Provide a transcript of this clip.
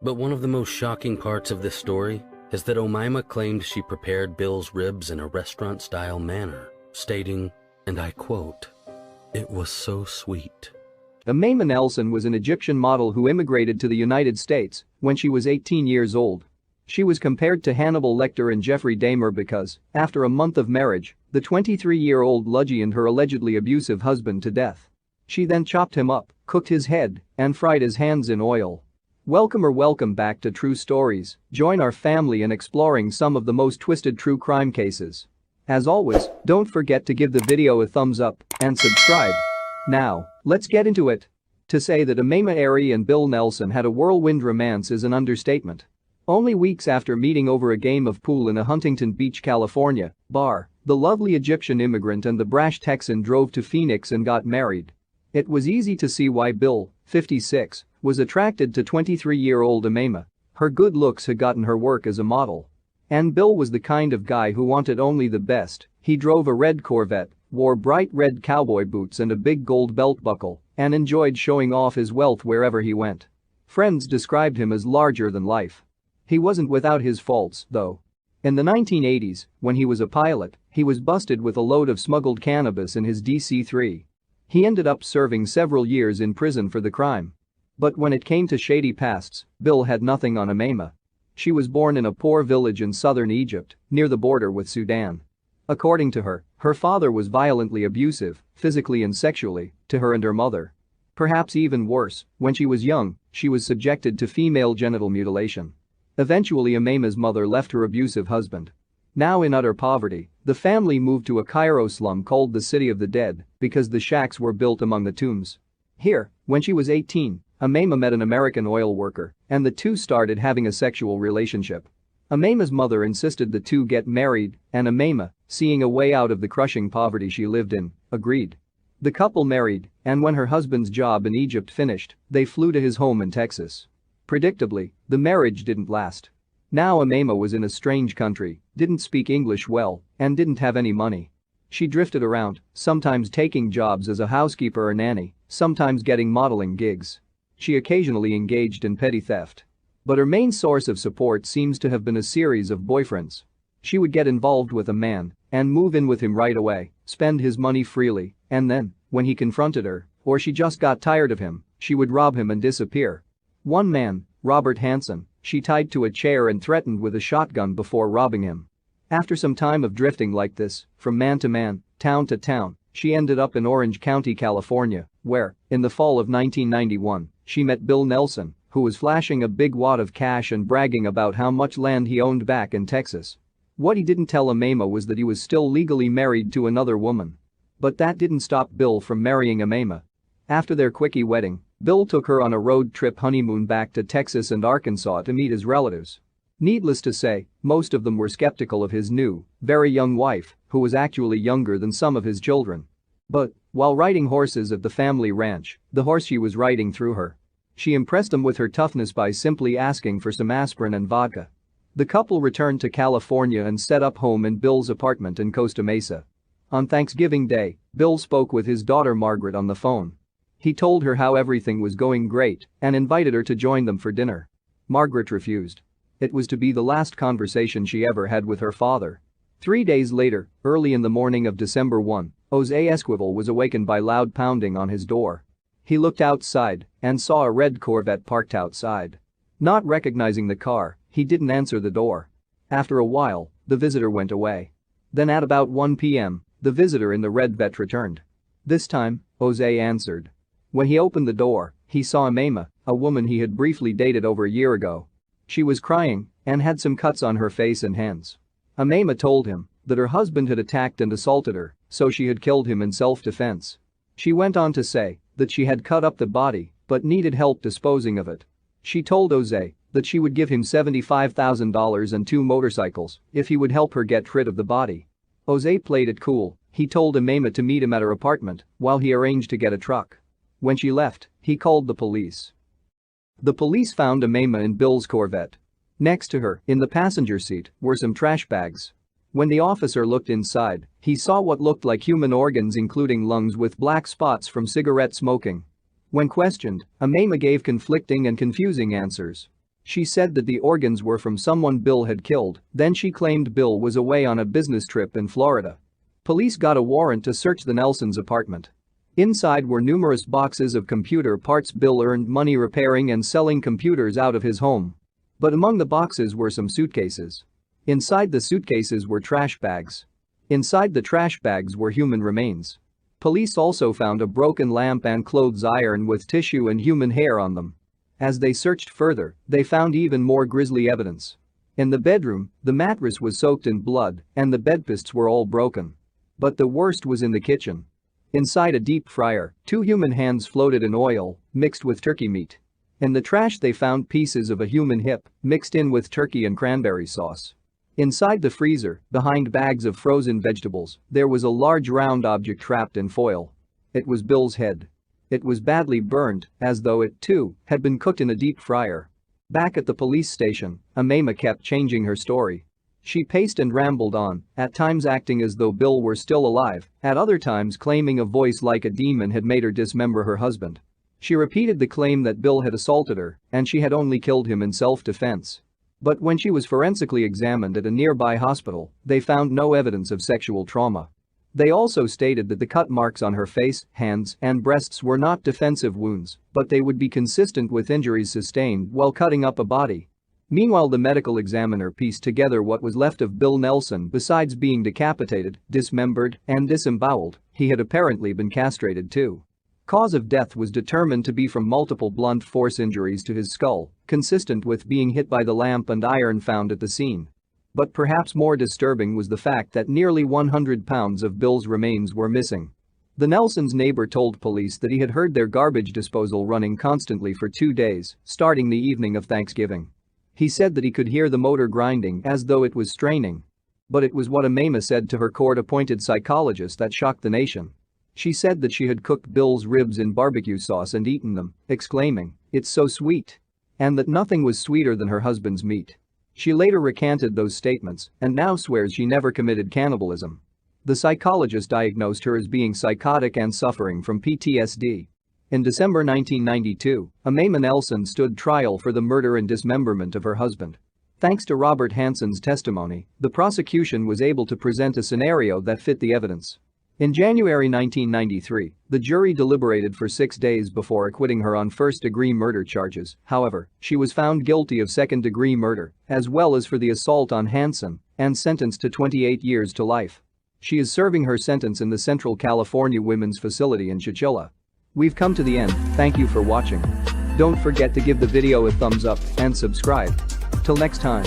But one of the most shocking parts of this story is that Omaima claimed she prepared Bill's ribs in a restaurant-style manner, stating, and I quote, "It was so sweet." Omaima Nelson was an Egyptian model who immigrated to the United States when she was 18 years old. She was compared to Hannibal Lecter and Jeffrey Dahmer because, after a month of marriage, the 23-year-old bludgeoned her allegedly abusive husband to death. She then chopped him up, cooked his head, and fried his hands in oil. Welcome back to True Stories. Join our family in exploring some of the most twisted true crime cases. As always, don't forget to give the video a thumbs up and subscribe. Now, let's get into it. To say that Omaima Ari and Bill Nelson had a whirlwind romance is an understatement. Only weeks after meeting over a game of pool in a Huntington Beach, California bar, the lovely Egyptian immigrant and the brash Texan drove to Phoenix and got married. It was easy to see why Bill, 56, was attracted to 23-year-old Omaima. Her good looks had gotten her work as a model. And Bill was the kind of guy who wanted only the best. He drove a red Corvette, wore bright red cowboy boots and a big gold belt buckle, and enjoyed showing off his wealth wherever he went. Friends described him as larger than life. He wasn't without his faults, though. In the 1980s, when he was a pilot, he was busted with a load of smuggled cannabis in his DC-3. He ended up serving several years in prison for the crime. But when it came to shady pasts, Bill had nothing on Omaima. She was born in a poor village in southern Egypt, near the border with Sudan. According to her, her father was violently abusive, physically and sexually, to her and her mother. Perhaps even worse, when she was young, she was subjected to female genital mutilation. Eventually Omaima's mother left her abusive husband. Now in utter poverty, the family moved to a Cairo slum called the City of the Dead because the shacks were built among the tombs. Here, when she was 18, Omaima met an American oil worker, and the two started having a sexual relationship. Omaima's mother insisted the two get married, and Omaima, seeing a way out of the crushing poverty she lived in, agreed. The couple married, and when her husband's job in Egypt finished, they flew to his home in Texas. Predictably, the marriage didn't last. Now Omaima was in a strange country, didn't speak English well, and didn't have any money. She drifted around, sometimes taking jobs as a housekeeper or nanny, sometimes getting modeling gigs. She occasionally engaged in petty theft. But her main source of support seems to have been a series of boyfriends. She would get involved with a man and move in with him right away, spend his money freely, and then, when he confronted her, or she just got tired of him, she would rob him and disappear. One man, Robert Hansen, she tied to a chair and threatened with a shotgun before robbing him. After some time of drifting like this, from man to man, town to town, she ended up in Orange County, California, where, in the fall of 1991, she met Bill Nelson, who was flashing a big wad of cash and bragging about how much land he owned back in Texas. What he didn't tell Omaima was that he was still legally married to another woman. But that didn't stop Bill from marrying Omaima. After their quickie wedding, Bill took her on a road trip honeymoon back to Texas and Arkansas to meet his relatives. Needless to say, most of them were skeptical of his new, very young wife, who was actually younger than some of his children. But, while riding horses at the family ranch, the horse she was riding threw her. She impressed them with her toughness by simply asking for some aspirin and vodka. The couple returned to California and set up home in Bill's apartment in Costa Mesa. On Thanksgiving Day, Bill spoke with his daughter Margaret on the phone. He told her how everything was going great and invited her to join them for dinner. Margaret refused. It was to be the last conversation she ever had with her father. 3 days later, early in the morning of December 1, Jose Esquivel was awakened by loud pounding on his door. He looked outside and saw a red Corvette parked outside. Not recognizing the car, he didn't answer the door. After a while, the visitor went away. Then at about 1 p.m., the visitor in the red Vette returned. This time, Jose answered. When he opened the door, he saw Omaima, a woman he had briefly dated over a year ago. She was crying and had some cuts on her face and hands. Omaima told him that her husband had attacked and assaulted her, so she had killed him in self-defense. She went on to say that she had cut up the body but needed help disposing of it. She told Jose that she would give him $75,000 and 2 motorcycles if he would help her get rid of the body. Jose played it cool. He told Omaima to meet him at her apartment while he arranged to get a truck. When she left, he called the police. The police found Omaima in Bill's Corvette. Next to her, in the passenger seat, were some trash bags. When the officer looked inside, he saw what looked like human organs including lungs with black spots from cigarette smoking. When questioned, Omaima gave conflicting and confusing answers. She said that the organs were from someone Bill had killed, then she claimed Bill was away on a business trip in Florida. Police got a warrant to search the Nelsons' apartment. Inside were numerous boxes of computer parts. Bill earned money repairing and selling computers out of his home. But among the boxes were some suitcases. Inside the suitcases were trash bags. Inside the trash bags were human remains. Police also found a broken lamp and clothes iron with tissue and human hair on them. As they searched further, they found even more grisly evidence. In the bedroom, the mattress was soaked in blood and the bedposts were all broken. But the worst was in the kitchen. Inside a deep fryer, 2 human hands floated in oil, mixed with turkey meat. In the trash they found pieces of a human hip, mixed in with turkey and cranberry sauce. Inside the freezer, behind bags of frozen vegetables, there was a large round object trapped in foil. It was Bill's head. It was badly burned, as though it, too, had been cooked in a deep fryer. Back at the police station, Omaima kept changing her story. She paced and rambled on, at times acting as though Bill were still alive, at other times claiming a voice like a demon had made her dismember her husband. She repeated the claim that Bill had assaulted her and she had only killed him in self-defense. But when she was forensically examined at a nearby hospital, they found no evidence of sexual trauma. They also stated that the cut marks on her face, hands, and breasts were not defensive wounds, but they would be consistent with injuries sustained while cutting up a body. Meanwhile, the medical examiner pieced together what was left of Bill Nelson. Besides being decapitated, dismembered, and disemboweled, he had apparently been castrated too. Cause of death was determined to be from multiple blunt force injuries to his skull, consistent with being hit by the lamp and iron found at the scene. But perhaps more disturbing was the fact that nearly 100 pounds of Bill's remains were missing. The Nelsons' neighbor told police that he had heard their garbage disposal running constantly for 2 days, starting the evening of Thanksgiving. He said that he could hear the motor grinding as though it was straining. But it was what Omaima said to her court-appointed psychologist that shocked the nation. She said that she had cooked Bill's ribs in barbecue sauce and eaten them, exclaiming, "It's so sweet." And that nothing was sweeter than her husband's meat. She later recanted those statements and now swears she never committed cannibalism. The psychologist diagnosed her as being psychotic and suffering from PTSD. In December 1992, Omaima Nelson stood trial for the murder and dismemberment of her husband. Thanks to Robert Hanson's testimony, the prosecution was able to present a scenario that fit the evidence. In January 1993, the jury deliberated for 6 days before acquitting her on first-degree murder charges. However, she was found guilty of second-degree murder, as well as for the assault on Hanson, and sentenced to 28 years to life. She is serving her sentence in the Central California Women's Facility in Chowchilla. We've come to the end, thank you for watching. Don't forget to give the video a thumbs up and subscribe. Till next time.